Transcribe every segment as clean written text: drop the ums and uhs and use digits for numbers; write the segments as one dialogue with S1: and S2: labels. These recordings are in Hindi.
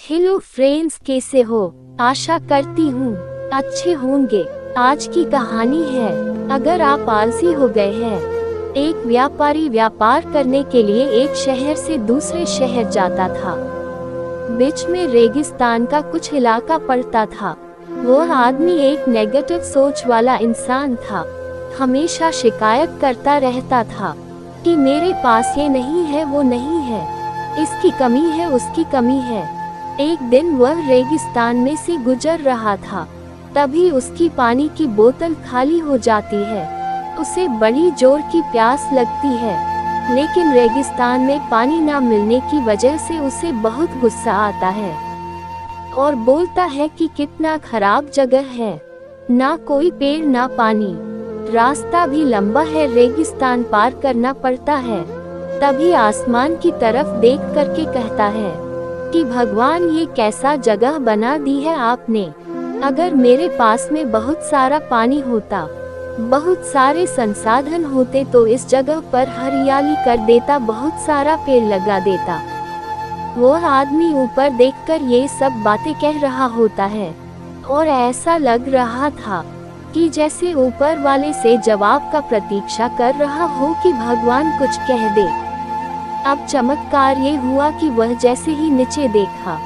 S1: हेलो फ्रेंड्स, कैसे हो? आशा करती हूँ अच्छे होंगे। आज की कहानी है, अगर आप आलसी हो गए हैं। एक व्यापारी व्यापार करने के लिए एक शहर से दूसरे शहर जाता था। बीच में रेगिस्तान का कुछ इलाका पड़ता था। वह आदमी एक नेगेटिव सोच वाला इंसान था। हमेशा शिकायत करता रहता था कि मेरे पास ये नहीं है, वो नहीं है, इसकी कमी है, उसकी कमी है। एक दिन वह रेगिस्तान में से गुजर रहा था, तभी उसकी पानी की बोतल खाली हो जाती है। उसे बड़ी जोर की प्यास लगती है, लेकिन रेगिस्तान में पानी ना मिलने की वजह से उसे बहुत गुस्सा आता है और बोलता है कि कितना खराब जगह है, ना कोई पेड़ ना पानी, रास्ता भी लंबा है, रेगिस्तान पार करना पड़ता है। तभी आसमान की तरफ देख करके कहता है कि भगवान, ये कैसा जगह बना दी है आपने। अगर मेरे पास में बहुत सारा पानी होता, बहुत सारे संसाधन होते तो इस जगह पर हरियाली कर देता, बहुत सारा पेड़ लगा देता। वह आदमी ऊपर देखकर ये सब बातें कह रहा होता है और ऐसा लग रहा था कि जैसे ऊपर वाले से जवाब का प्रतीक्षा कर रहा हो कि भगवान कुछ कह दे। अब चमत्कार ये हुआ कि वह जैसे ही नीचे देखा,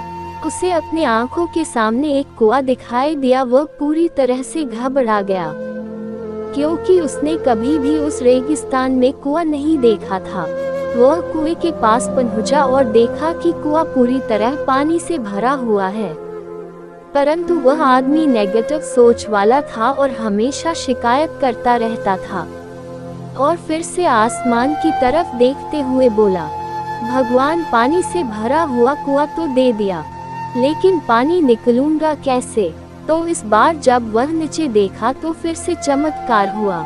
S1: उसे अपने आंखों के सामने एक कुआं दिखाई दिया। वह पूरी तरह से घबरा गया, क्योंकि उसने कभी भी उस रेगिस्तान में कुआं नहीं देखा था। वह कुएं के पास पहुंचा और देखा कि कुआं पूरी तरह पानी से भरा हुआ है, परंतु वह आदमी नेगेटिव सोच वाला था और हमेशा शिकायत करता रहता था। और फिर से आसमान की तरफ देखते हुए बोला, भगवान, पानी से भरा हुआ कुआं तो दे दिया, लेकिन पानी निकलूंगा कैसे? तो इस बार जब वह नीचे देखा तो फिर से चमत्कार हुआ।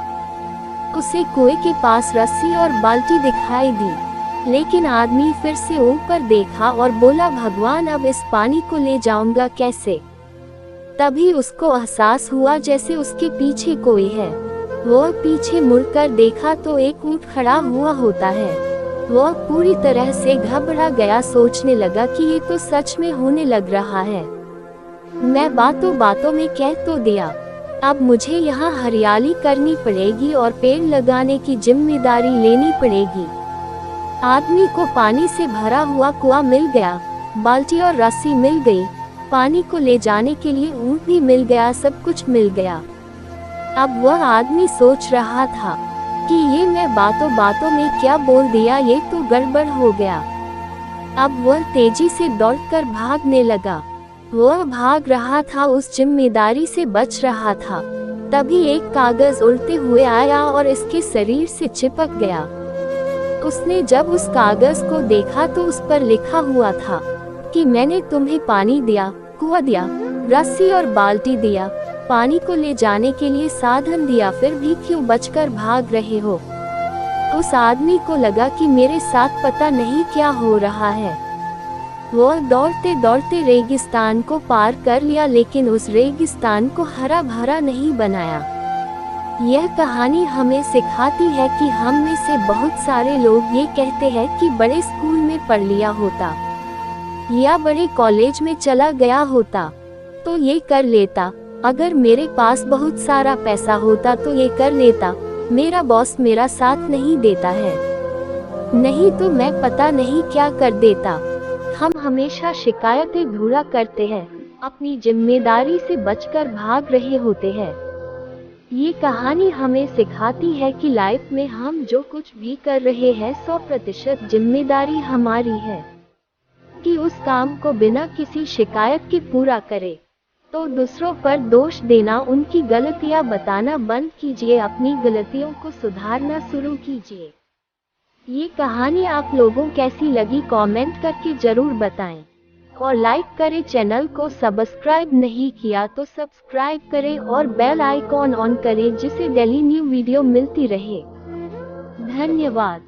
S1: उसे कुएं के पास रस्सी और बाल्टी दिखाई दी, लेकिन आदमी फिर से ऊपर देखा और बोला, भगवान, अब इस पानी को ले जाऊंगा कैसे? तभी उसको एहसास हुआ जैसे उसके पीछे कोई है। वह पीछे मुड़कर देखा तो एक ऊंट खड़ा हुआ होता है। वह पूरी तरह से घबरा गया, सोचने लगा कि ये तो सच में होने लग रहा है। मैं बातों बातों में कह तो दिया, अब मुझे यहाँ हरियाली करनी पड़ेगी और पेड़ लगाने की जिम्मेदारी लेनी पड़ेगी। आदमी को पानी से भरा हुआ कुआं मिल गया, बाल्टी और रस्सी मिल गई, पानी को ले जाने के लिए ऊंट भी मिल गया, सब कुछ मिल गया। अब वह आदमी सोच रहा था कि ये मैं बातों बातों में क्या बोल दिया, ये तो गड़बड़ हो गया। अब वह तेजी से दौड़कर भागने लगा। वह भाग रहा था, उस जिम्मेदारी से बच रहा था। तभी एक कागज उड़ते हुए आया और इसके शरीर से चिपक गया। उसने जब उस कागज को देखा तो उस पर लिखा हुआ था कि मैंने तुम्हें पानी दिया, कुआं दिया, रस्सी और बाल्टी दिया, पानी को ले जाने के लिए साधन दिया, फिर भी क्यों बचकर भाग रहे हो? उस आदमी को लगा कि मेरे साथ पता नहीं क्या हो रहा है। वह दौड़ते दौड़ते रेगिस्तान को पार कर लिया, लेकिन उस रेगिस्तान को हरा भरा नहीं बनाया। यह कहानी हमें सिखाती है कि हम में से बहुत सारे लोग ये कहते हैं कि बड़े स्कूल में पढ़ लिया होता या बड़े कॉलेज में चला गया होता तो ये कर लेता, अगर मेरे पास बहुत सारा पैसा होता तो ये कर लेता, मेरा बॉस मेरा साथ नहीं देता है, नहीं तो मैं पता नहीं क्या कर देता। हम हमेशा शिकायतें धूरा करते हैं, अपनी जिम्मेदारी से बचकर भाग रहे होते हैं। ये कहानी हमें सिखाती है कि लाइफ में हम जो कुछ भी कर रहे हैं 100% जिम्मेदारी हमारी है, कि उस काम को बिना किसी शिकायत के पूरा करें। तो दूसरों पर दोष देना, उनकी गलतियां बताना बंद कीजिए, अपनी गलतियों को सुधारना शुरू कीजिए। ये कहानी आप लोगों कैसी लगी कमेंट करके जरूर बताएं और लाइक करें। चैनल को सब्सक्राइब नहीं किया तो सब्सक्राइब करें और बेल आइकॉन ऑन करें, जिससे डेली न्यू वीडियो मिलती रहे। धन्यवाद।